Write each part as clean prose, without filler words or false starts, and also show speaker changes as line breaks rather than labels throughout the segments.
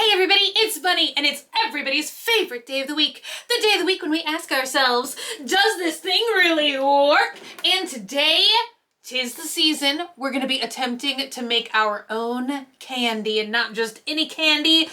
Hey everybody, it's Bunny, and it's everybody's favorite day of the week. The day of the week when we ask ourselves, does this thing really work? And today, 'tis the season. We're gonna be attempting to make our own candy, and not just any candy,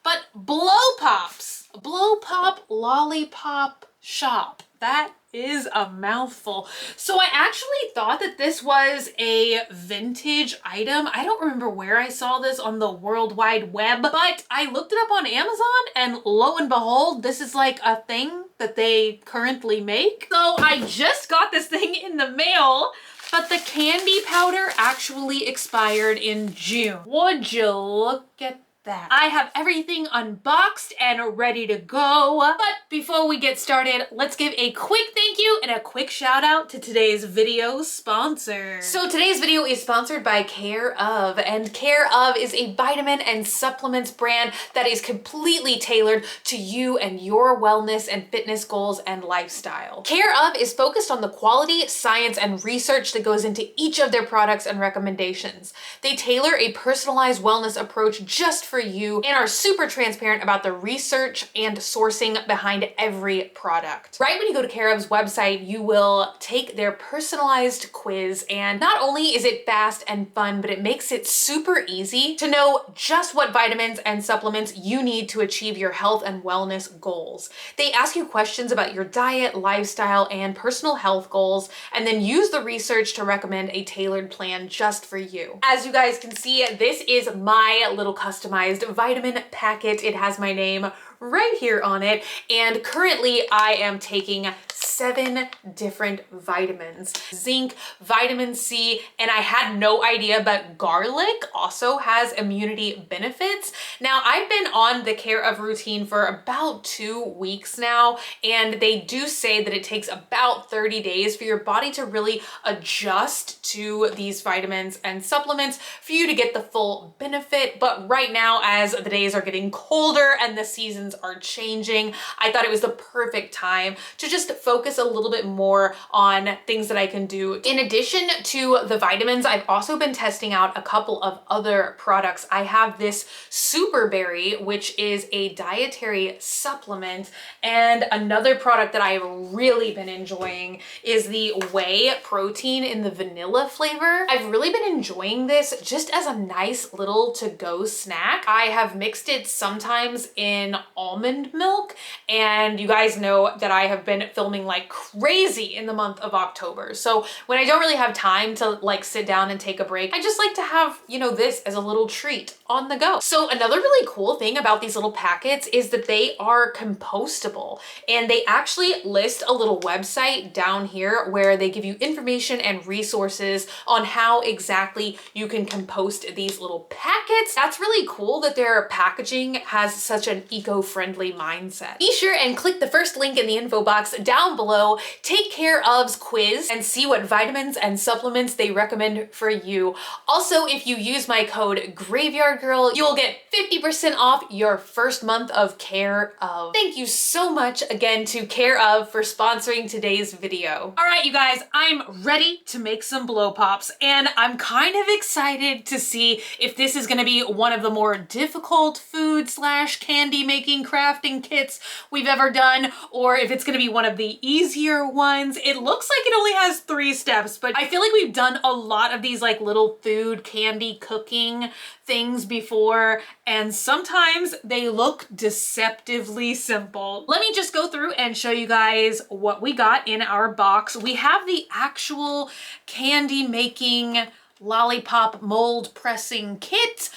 but blow pops. A blow pop lollipop shop. That is a mouthful. So I actually thought that this was a vintage item. I don't remember where I saw this on the World Wide Web, but I looked it up on Amazon and lo and behold, this is like a thing that they currently make. So I just got this thing in the mail, but the candy powder actually expired in June. Would you look at that? I have everything unboxed and ready to go. But before we get started, let's give a quick thank you and a quick shout out to today's video sponsor. So today's video is sponsored by Care Of, and Care Of is a vitamin and supplements brand that is completely tailored to you and your wellness and fitness goals and lifestyle. Care Of is focused on the quality, science, and research that goes into each of their products and recommendations. They tailor a personalized wellness approach just for you and are super transparent about the research and sourcing behind every product. Right when you go to Care Of's website, you will take their personalized quiz, and not only is it fast and fun, but it makes it super easy to know just what vitamins and supplements you need to achieve your health and wellness goals. They ask you questions about your diet, lifestyle, and personal health goals, and then use the research to recommend a tailored plan just for you. As you guys can see, this is my little customized vitamin packet. It has my name right here on it, and currently I am taking 7 different vitamins. Zinc, vitamin C, and I had no idea, but garlic also has immunity benefits. Now, I've been on the Care Of routine for about 2 weeks now, and they do say that it takes about 30 days for your body to really adjust to these vitamins and supplements for you to get the full benefit. But right now, as the days are getting colder and the seasons are changing, I thought it was the perfect time to just focus a little bit more on things that I can do. In addition to the vitamins, I've also been testing out a couple of other products. I have this super berry, which is a dietary supplement, and another product that I've really been enjoying is the whey protein in the vanilla flavor. I've really been enjoying this just as a nice little to-go snack. I have mixed it sometimes in almond milk, and you guys know that I have been filming like crazy in the month of October. So when I don't really have time to like sit down and take a break, I just like to have, you know, this as a little treat on the go. So another really cool thing about these little packets is that they are compostable, and they actually list a little website down here where they give you information and resources on how exactly you can compost these little packets. That's really cool that their packaging has such an eco-friendly mindset. Be sure and click the first link in the info box down below, take Care Of's quiz, and see what vitamins and supplements they recommend for you. Also, if you use my code GraveyardGirl, you will get 50% off your first month of Care Of. Thank you so much again to Care Of for sponsoring today's video. All right, you guys, I'm ready to make some blow pops, and I'm kind of excited to see if this is gonna be one of the more difficult food / candy making crafting kits we've ever done, or if it's gonna be one of the easier ones. It looks like it only has 3 steps, but I feel like we've done a lot of these like little food candy cooking things before, and sometimes they look deceptively simple. Let me just go through and show you guys what we got in our box. We have the actual candy making lollipop mold pressing kit,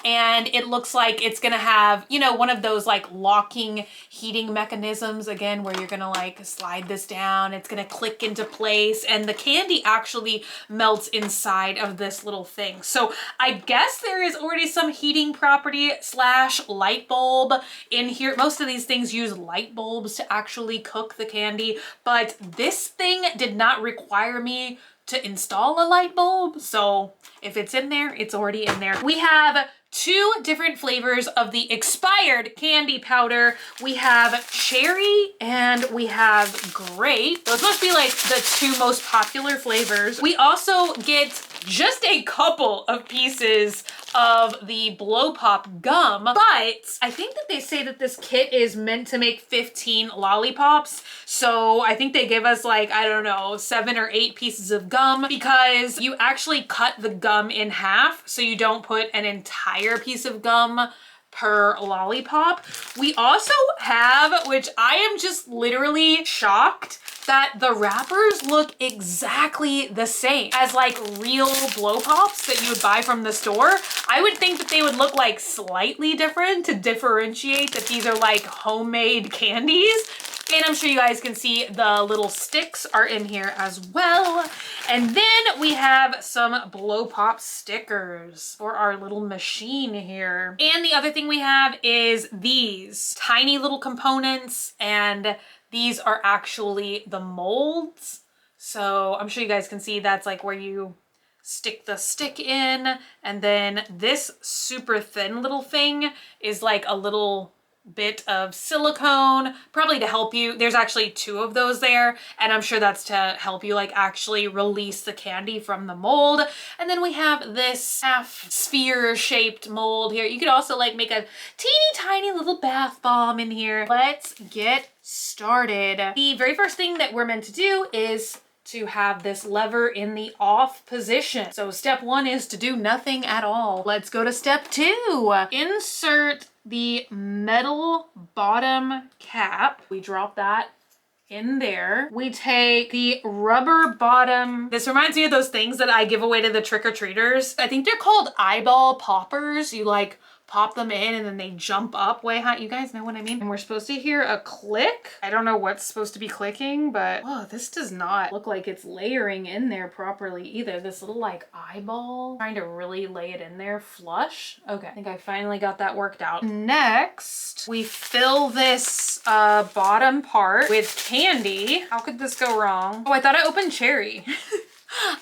and it looks like it's gonna have, you know, one of those like locking heating mechanisms again, where you're gonna like slide this down, it's gonna click into place, and the candy actually melts inside of this little thing. So I guess there is already some heating property / light bulb in here. Most of these things use light bulbs to actually cook the candy, but this thing did not require me to install a light bulb, so if it's in there, it's already in there. We have 2 different flavors of the expired candy powder. We have cherry and we have grape. Those must be like the 2 most popular flavors. We also get just a couple of pieces of the Blow Pop gum, but I think that they say that this kit is meant to make 15 lollipops. So I think they give us like, I don't know, 7 or 8 pieces of gum, because you actually cut the gum in half so you don't put an entire piece of gum per lollipop. We also have, which I am just literally shocked, that the wrappers look exactly the same as like real Blow Pops that you would buy from the store. I would think that they would look like slightly different to differentiate that these are like homemade candies. And I'm sure you guys can see the little sticks are in here as well. And then we have some Blow Pop stickers for our little machine here. And the other thing we have is these tiny little components, and these are actually the molds. So I'm sure you guys can see that's like where you stick the stick in. And then this super thin little thing is like a little bit of silicone, probably to help you. There's actually 2 of those there, and I'm sure that's to help you like actually release the candy from the mold. And then we have this half sphere shaped mold here. You could also like make a teeny tiny little bath bomb in here. Let's get started. The very first thing that we're meant to do is to have this lever in the off position. So step 1 is to do nothing at all. Let's go to step 2. Insert the metal bottom cap. We drop that in there. We take the rubber bottom. This reminds me of those things that I give away to the trick-or-treaters. I think they're called eyeball poppers. You like pop them in and then they jump up way high. You guys know what I mean? And we're supposed to hear a click. I don't know what's supposed to be clicking, but oh, this does not look like it's layering in there properly either. This little like eyeball, trying to really lay it in there flush. Okay, I think I finally got that worked out. Next, we fill this bottom part with candy. How could this go wrong? Oh, I thought I opened cherry.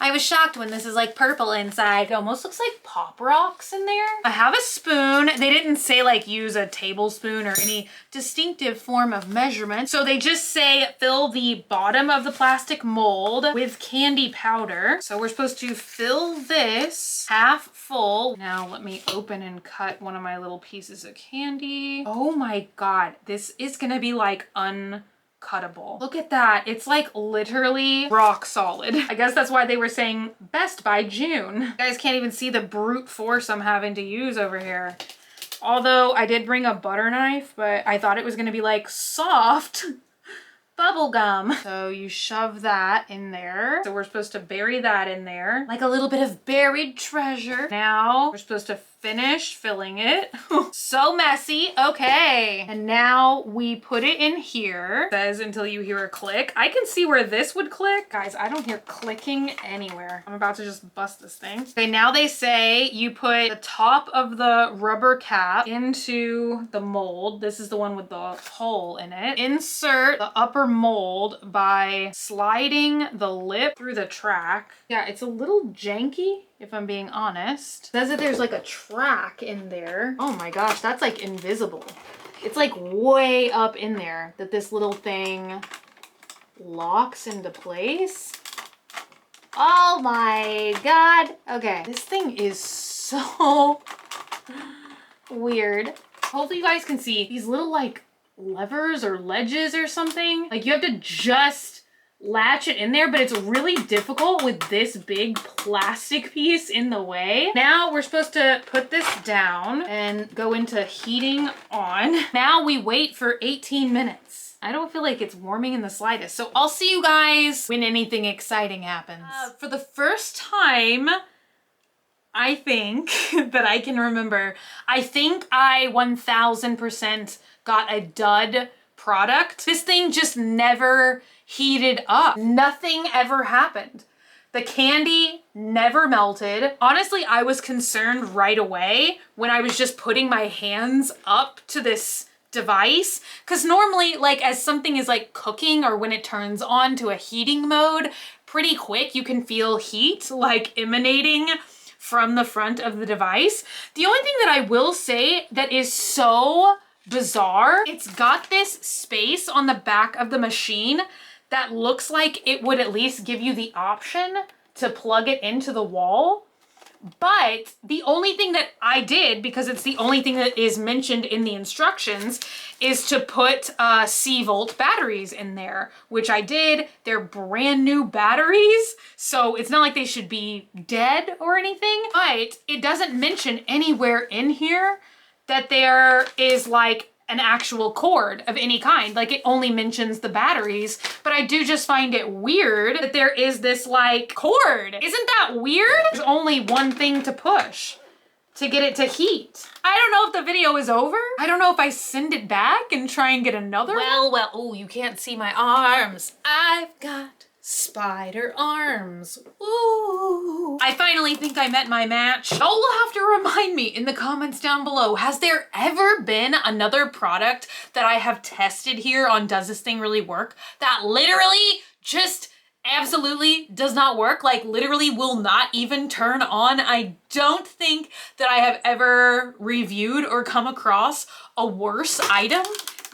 I was shocked when this is like purple inside. It almost looks like Pop Rocks in there. I have a spoon. They didn't say like use a tablespoon or any distinctive form of measurement. So they just say fill the bottom of the plastic mold with candy powder. So we're supposed to fill this half full. Now let me open and cut one of my little pieces of candy. Oh my God, this is gonna be like uncuttable. Look at that. It's like literally rock solid. I guess that's why they were saying best by June. You guys can't even see the brute force I'm having to use over here. Although I did bring a butter knife, but I thought it was gonna be like soft bubble gum. So you shove that in there. So we're supposed to bury that in there like a little bit of buried treasure. Now we're supposed to finish filling it. So messy. Okay. And now we put it in here. It says until you hear a click. I can see where this would click. Guys, I don't hear clicking anywhere. I'm about to just bust this thing. Okay, now they say you put the top of the rubber cap into the mold. This is the one with the hole in it. Insert the upper mold by sliding the lip through the track. Yeah, it's a little janky, if I'm being honest. It says that there's like a track in there. Oh my gosh, that's like invisible. It's like way up in there that this little thing locks into place. Oh my God. Okay, this thing is so weird. Hopefully you guys can see these little like levers or ledges or something. Like you have to just latch it in there, but it's really difficult with this big plastic piece in the way. Now we're supposed to put this down and go into heating on. Now we wait for 18 minutes. I don't feel like it's warming in the slightest. So I'll see you guys when anything exciting happens. For the first time, I think that I can remember, I think I 1000% got a dud product. This thing just never heated up. Nothing ever happened. The candy never melted. Honestly, I was concerned right away when I was just putting my hands up to this device, because normally like as something is like cooking or when it turns on to a heating mode pretty quick, you can feel heat like emanating from the front of the device. The only thing that I will say that is so bizarre, it's got this space on the back of the machine that looks like it would at least give you the option to plug it into the wall. But the only thing that I did, because it's the only thing that is mentioned in the instructions, is to put C-volt batteries in there, which I did. They're brand new batteries, so it's not like they should be dead or anything, but it doesn't mention anywhere in here that there is like an actual cord of any kind. Like, it only mentions the batteries, but I do just find it weird that there is this like cord. Isn't that weird? There's only one thing to push to get it to heat. I don't know if the video is over. I don't know if I send it back and try and get another. Well, oh, you can't see my arms. I've got spider arms. Ooh. I finally think I met my match. Y'all will have to remind me in the comments down below, has there ever been another product that I have tested here on Does This Thing Really Work that literally just absolutely does not work? Like, literally will not even turn on. I don't think that I have ever reviewed or come across a worse item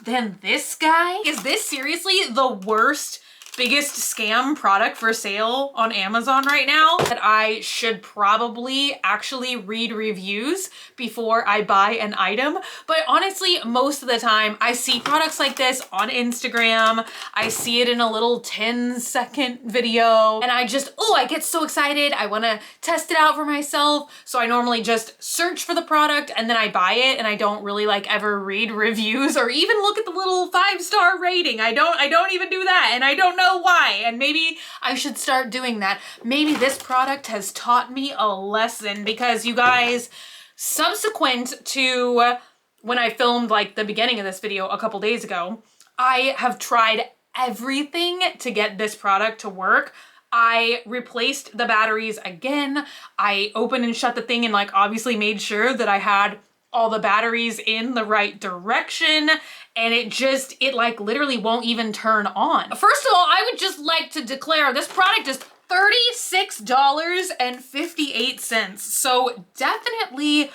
than this guy. Is this seriously the worst, biggest scam product for sale on Amazon right now that I should probably actually read reviews before I buy an item? But honestly, most of the time I see products like this on Instagram. I see it in a little 10-second video and I just, oh, I get so excited. I want to test it out for myself. So I normally just search for the product and then I buy it, and I don't really like ever read reviews or even look at the little 5-star rating. I don't even do that, and I don't know why, and maybe I should start doing that. Maybe this product has taught me a lesson, because you guys, subsequent to when I filmed like the beginning of this video a couple days ago, I have tried everything to get this product to work. I replaced the batteries again. I opened and shut the thing and like obviously made sure that I had all the batteries in the right direction, and it like literally won't even turn on. First of all, I would just like to declare this product is $36.58. So definitely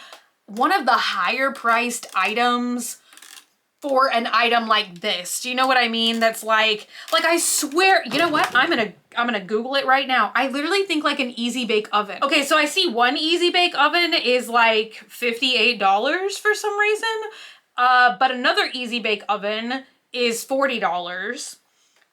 one of the higher priced items for an item like this. Do you know what I mean? That's like I swear, you know what? I'm gonna Google it right now. I literally think like an Easy Bake Oven. Okay, so I see one Easy Bake Oven is like $58 for some reason. But another Easy Bake Oven is $40.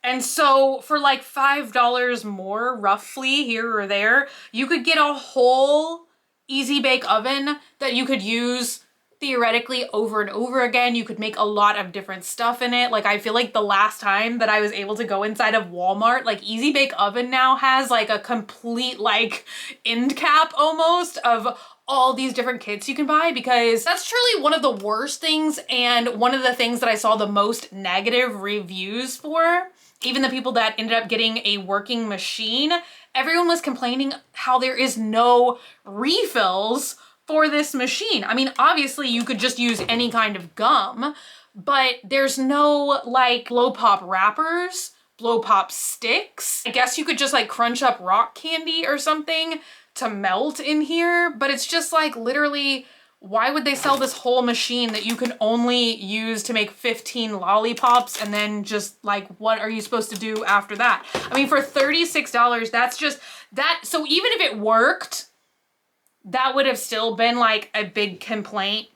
And so for like $5 more, roughly here or there, you could get a whole Easy Bake Oven that you could use theoretically over and over again. You could make a lot of different stuff in it. Like, I feel like the last time that I was able to go inside of Walmart, like Easy Bake Oven now has like a complete like end cap almost of all these different kits you can buy, because that's truly one of the worst things and one of the things that I saw the most negative reviews for. Even the people that ended up getting a working machine, everyone was complaining how there is no refills for this machine. I mean, obviously you could just use any kind of gum, but there's no like blow pop wrappers, blow pop sticks. I guess you could just like crunch up rock candy or something to melt in here, but it's just like literally, why would they sell this whole machine that you can only use to make 15 lollipops, and then just like, what are you supposed to do after that? I mean, for $36, that's just that. So even if it worked, that would have still been like a big complaint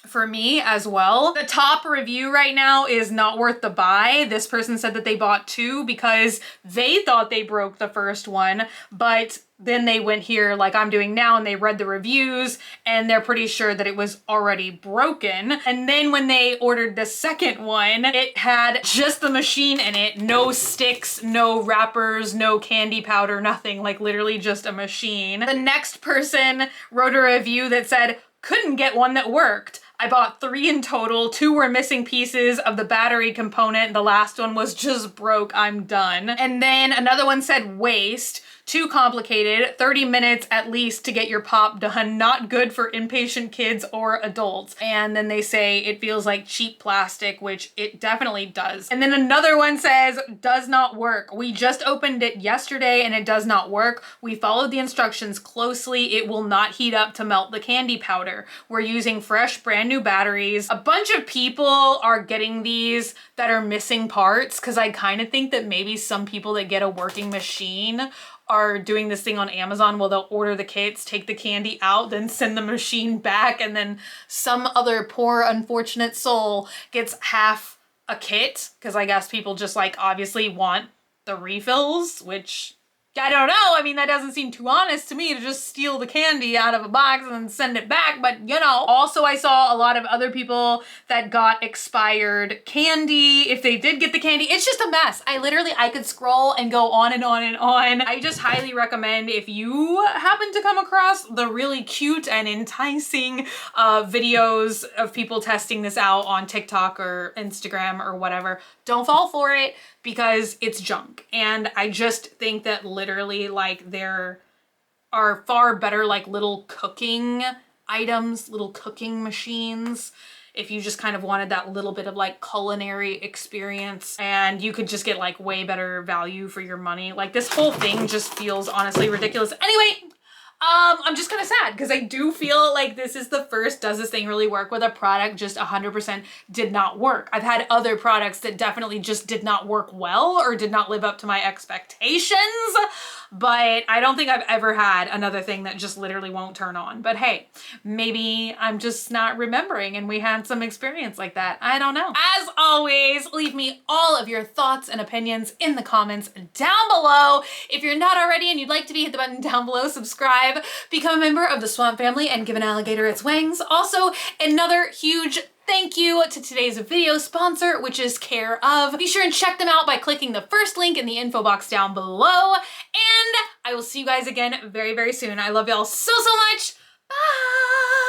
for me as well. The top review right now is not worth the buy. This person said that they bought two because they thought they broke the first one, but then they went here like I'm doing now and they read the reviews and they're pretty sure that it was already broken. And then when they ordered the second one, it had just the machine in it, no sticks, no wrappers, no candy powder, nothing, like literally just a machine. The next person wrote a review that said, couldn't get one that worked. I bought 3 in total, 2 were missing pieces of the battery component, the last one was just broke, I'm done. And then another one said waste, too complicated, 30 minutes at least to get your pop done, not good for impatient kids or adults. And then they say it feels like cheap plastic, which it definitely does. And then another one says, does not work. We just opened it yesterday and it does not work. We followed the instructions closely. It will not heat up to melt the candy powder. We're using fresh, brand new batteries. A bunch of people are getting these that are missing parts, because I kind of think that maybe some people that get a working machine are doing this thing on Amazon. Well, they'll order the kits, take the candy out, then send the machine back, and then some other poor unfortunate soul gets half a kit, because I guess people just like obviously want the refills, which I don't know. I mean, that doesn't seem too honest to me to just steal the candy out of a box and then send it back, but you know. Also, I saw a lot of other people that got expired candy. If they did get the candy, it's just a mess. I could scroll and go on and on and on. I just highly recommend, if you happen to come across the really cute and enticing videos of people testing this out on TikTok or Instagram or whatever, don't fall for it, because it's junk. And I just think that literally, like, there are far better like little cooking items, little cooking machines, if you just kind of wanted that little bit of like culinary experience, and you could just get like way better value for your money. Like, this whole thing just feels honestly ridiculous. Anyway, I'm just kind of sad because I do feel like this is the first does this thing really work with a product just 100% did not work. I've had other products that definitely just did not work well or did not live up to my expectations, but I don't think I've ever had another thing that just literally won't turn on. But hey, maybe I'm just not remembering and we had some experience like that. I don't know. As always, leave me all of your thoughts and opinions in the comments down below. If you're not already and you'd like to be, hit the button down below, subscribe, become a member of the Swamp Family, and give an alligator its wings. Also, another huge thank you to today's video sponsor, which is Care Of. Be sure and check them out by clicking the first link in the info box down below. And I will see you guys again very, very soon. I love y'all so, so much. Bye!